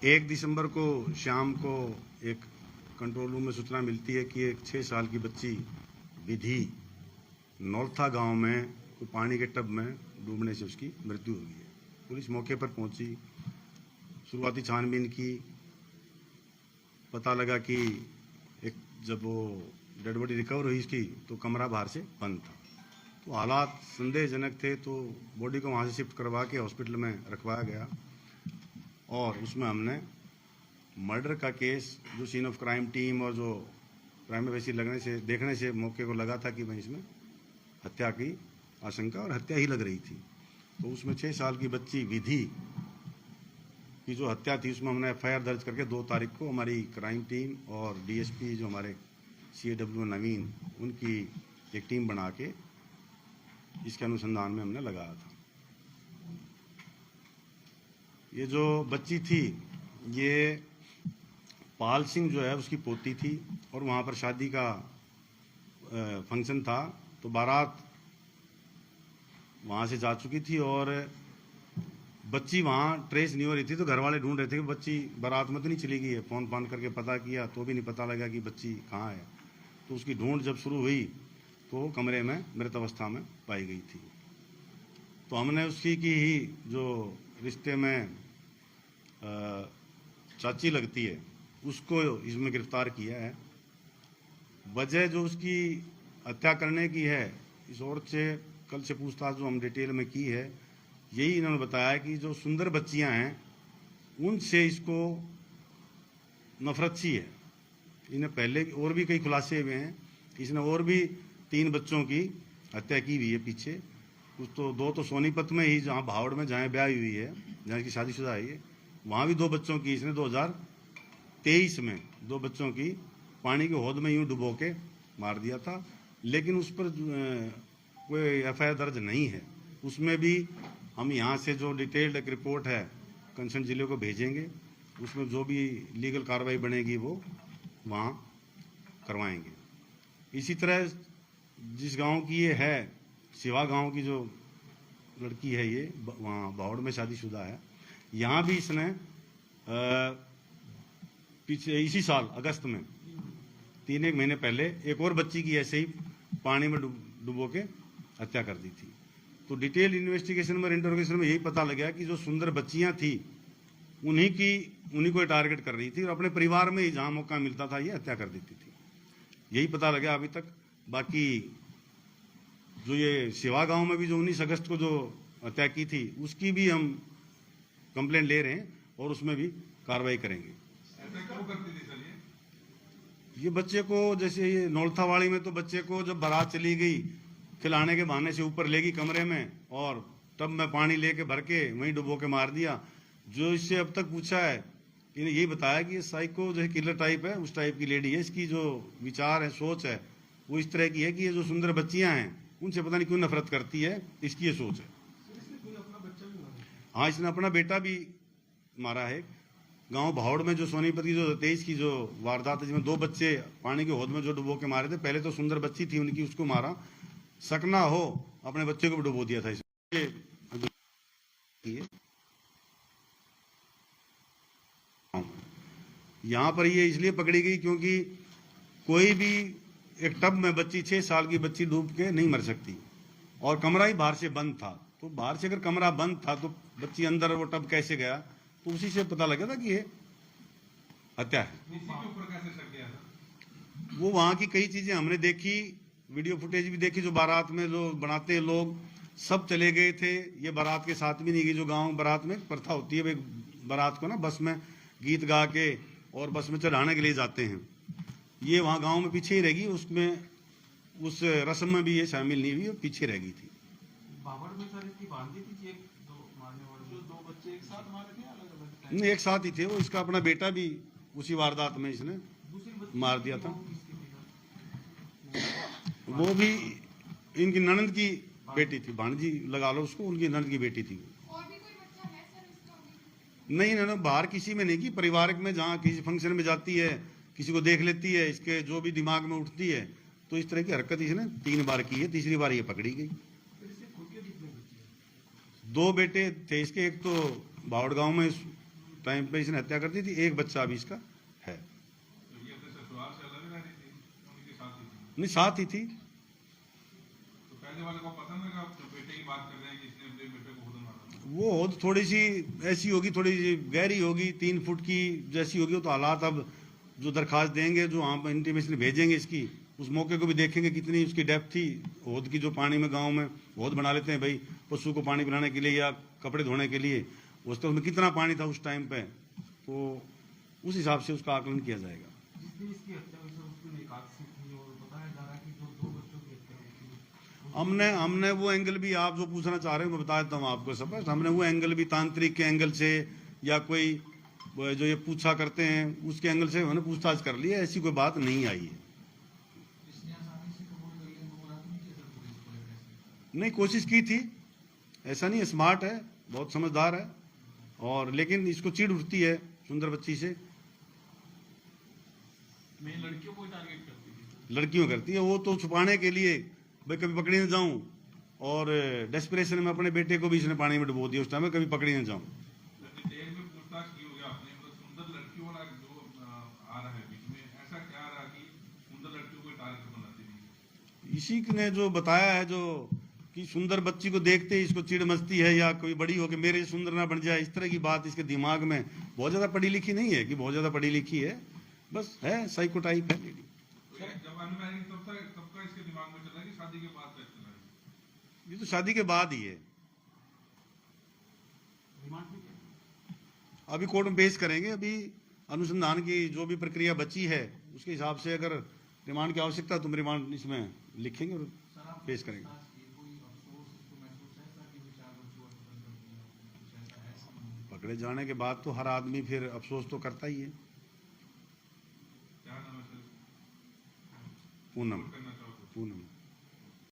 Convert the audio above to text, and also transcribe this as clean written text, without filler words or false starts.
1 दिसंबर को शाम को एक कंट्रोल रूम में सूचना मिलती है कि एक 6 साल की बच्ची विधि नौलथा गांव में पानी के टब में डूबने से उसकी मृत्यु हो गई है। पुलिस मौके पर पहुंची, शुरुआती छानबीन की, पता लगा कि जब वो डेड बॉडी रिकवर हुई इसकी तो कमरा बाहर से बंद था। तो हालात संदेहजनक थे, तो बॉडी को वहाँ से शिफ्ट करवा के हॉस्पिटल में रखवाया गया और उसमें हमने मर्डर का केस, जो सीन ऑफ क्राइम टीम और जो क्राइम वैसी देखने से मौके को लगा था कि भाई इसमें हत्या की आशंका और हत्या ही लग रही थी। तो उसमें 6 साल की बच्ची विधि की जो हत्या थी उसमें हमने FIR दर्ज करके 2 तारीख को हमारी क्राइम टीम और DSP जो हमारे CAW नवीन, उनकी एक टीम बना के इसके अनुसंधान में हमने लगाया था। ये जो बच्ची थी ये पाल सिंह जो है उसकी पोती थी और वहाँ पर शादी का फंक्शन था, तो बारात वहाँ से जा चुकी थी और बच्ची वहाँ ट्रेस नहीं हो रही थी। तो घर वाले ढूंढ रहे थे कि बच्ची बारात में तो नहीं चली गई है। फ़ोन फान करके पता किया तो भी नहीं पता लगा कि बच्ची कहाँ है। तो उसकी ढूंढ जब शुरू हुई तो कमरे में मृत अवस्था में पाई गई थी। तो हमने उसकी की ही जो रिश्ते में चाची लगती है उसको इसमें गिरफ्तार किया है। वजह जो उसकी हत्या करने की है, इस औरत से कल से पूछताछ जो हम डिटेल में की है, यही इन्होंने बताया कि जो सुंदर बच्चियां हैं उनसे इसको नफरत सी है। इन्हें पहले और भी कई खुलासे हुए हैं, इसने और भी 3 बच्चों की हत्या की हुई है पीछे। कुछ तो 2 तो सोनीपत में ही, जहाँ भावड़ में जहाँ ब्याह हुई है, जहाँ इसकी शादीशुदा है, वहाँ भी 2 बच्चों की इसने 2023 में 2 बच्चों की पानी के हौद में यूं डुबो के मार दिया था। लेकिन उस पर कोई FIR दर्ज नहीं है। उसमें भी हम यहाँ से जो डिटेल्ड एक रिपोर्ट है कंसर्न जिले को भेजेंगे, उसमें जो भी लीगल कार्रवाई बनेगी वो वहाँ करवाएंगे। इसी तरह जिस गांव की ये है, सिवा गांव की जो लड़की है, ये वहाँ भावड़ में शादीशुदा है, यहाँ भी इसने पीछे इसी साल अगस्त में 3 महीने पहले एक और बच्ची की ऐसे ही पानी में डुबो के हत्या कर दी थी। तो डिटेल इन्वेस्टिगेशन में, इंटरोगेशन में यही पता लगा कि जो सुंदर बच्चियां थी उन्हीं को टारगेट कर रही थी और अपने परिवार में ही जहां मौका मिलता था ये हत्या कर देती थी। यही पता लगा अभी तक। बाकी जो ये सिवा गांव में भी जो 19 अगस्त को जो हत्या की थी उसकी भी हम कंप्लेंट ले रहे हैं और उसमें भी कार्रवाई करेंगे। ये बच्चे को, जैसे ये नौलथावाड़ी में, तो बच्चे को जब बारात चली गई खिलाने के बहाने से ऊपर ले गई कमरे में और टब में पानी लेके भर के वहीं डुबो के मार दिया। जो इससे अब तक पूछा है, इन्हें यही बताया कि ये साइको जो किलर टाइप है, उस टाइप की लेडी है। इसकी जो विचार है, सोच है, वो इस तरह की है कि ये जो सुंदर बच्चियां हैं उनसे पता नहीं क्यों नफरत करती है, इसकी ये सोच है। हाँ, इसने अपना बेटा भी मारा है। गांव भावड़ में जो सोनीपत की जो 23 की जो वारदात है, जिसमें 2 बच्चे पानी के हौद में जो डुबो के मारे थे, पहले तो सुंदर बच्ची थी उनकी, उसको मारा, सकना हो अपने बच्चे को भी डुबो दिया था। यहाँ पर ये इसलिए पकड़ी गई क्योंकि कोई भी एक टब में बच्ची, 6 साल की बच्ची डूब के नहीं मर सकती और कमरा ही बाहर से बंद था। तो बाहर से अगर कमरा बंद था तो बच्ची अंदर वो टब कैसे गया, तो उसी से पता लगा था कि ये हत्या है। वो वहां की कई चीजें हमने देखी, वीडियो फुटेज भी देखी, जो बारात में जो बनाते हैं लोग, सब चले गए थे। ये बारात के साथ भी नहीं गई। जो गांव बारात में प्रथा होती है, बारात को ना बस में गीत गा के और बस में चढ़ाने के लिए जाते हैं, ये वहाँ गांव में पीछे ही रहेगी। उसमें उस रस्म में भी ये शामिल नहीं हुई और पीछे रह गई थी। नहीं, एक साथ ही थे वो। इसका अपना बेटा भी उसी वारदात में इसने मार दिया था। वो भी इनकी ननद की बेटी थी, भांजी लगा लो उसको, उनकी ननद की बेटी थी। और भी कोई बच्चा है सर इसका? नहीं, इन्होंने बाहर किसी में नहीं की, पारिवारिक में जहाँ किसी फंक्शन में जाती है, किसी को देख लेती है, इसके जो भी दिमाग में उठती है, तो इस तरह की हरकत इसने 3 बार की है। तीसरी बार ये पकड़ी गई। 2 बेटे थे इसके, एक तो भावड़ गांव में टाइम पे इसने हत्या कर दी थी। एक बच्चा अभी इसका है। तो ये अपने ससुराल से अलग रह रही थी, उनके साथ ही थी। नहीं, साथ ही थी। तो पहले वाले को पता लगा, जो बेटे की बात कर रहे हैं कि इसने अपने बेटे को खुद मारा। वो हौद थोड़ी सी ऐसी होगी, थोड़ी सी गहरी होगी, 3 फुट की जैसी होगी। तो हालात अब जो दरखास्त देंगे, जो हम इंटीमेशन भेजेंगे इसकी, उस मौके को भी देखेंगे कितनी उसकी डेप्थ थी हौद की। जो पानी में गांव में हौद बना लेते हैं भाई पशु को पानी पिलाने के लिए या कपड़े धोने के लिए, उसमें कितना पानी था उस टाइम पे, तो उस हिसाब से उसका आकलन किया जाएगा। जिस दिन इसकी हत्या हुई सर उस दिन एकादशी थी और बताया जा रहा है कि जो 2 बच्चों की हत्या हुई थी। हमने वो एंगल भी, आप जो पूछना चाह रहे हो मैं बता देता हूँ आपको सब। हमने वो एंगल भी तांत्रिक के एंगल से या कोई जो ये पूछा करते हैं उसके एंगल से हमने पूछताछ कर ली है। ऐसी कोई बात नहीं आई है। इसने आसानी से कबूल कर लिया, गुमराह नहीं किया सर पुलिस को ऐसे। नहीं, कोशिश की थी, ऐसा नहीं है। स्मार्ट है, बहुत समझदार है, और लेकिन इसको चिढ़ उठती है सुंदर बच्ची से। मैं लड़कियों को टारगेट करती थी। लड़कियों करती है वो, तो छुपाने के लिए भाई कभी पकड़ी न जाऊं, और डेस्परेशन में अपने बेटे को भी इसने पानी में डुबो दिया उस टाइम में, कभी पकड़ी न जाऊं। डिटेल में पूछताछ की होगी आपने, मतलब सुंदर लड़कियों वाला जो आ रहा है बीच में, ऐसा क्या रहा कि सुंदर लड़कियों को टारगेट बनाती थी? इसी ने जो बताया है, जो कि सुंदर बच्ची को देखते ही इसको चिढ़ मचती है, या कोई बड़ी हो के मेरे सुंदर ना बन जाए, इस तरह की बात इसके दिमाग में। बहुत ज्यादा पढ़ी लिखी नहीं है कि बहुत ज्यादा पढ़ी लिखी है, बस है साइको टाइप है लेडी। तो ये जब अनमैरिड तब का इसके दिमाग में चला कि शादी के बाद का चला है? ये तो शादी के बाद ही है। रिमांड में क्या? अभी कोर्ट में पेश करेंगे। अभी अनुसंधान की जो भी प्रक्रिया बची है उसके हिसाब से अगर रिमांड की आवश्यकता है तो हम रिमांड इसमें लिखेंगे और सर आप पेश करेंगे। कोई अफसोस इसको महसूस है सर कि 4 बच्चों को खत्म कर दिया, कुछ ऐसा है समझ? पकड़े जाने के बाद तो हर आदमी फिर अफसोस तो करता ही है। क्या नाम है सर? पूनम, करना चाहो तो। पूनम।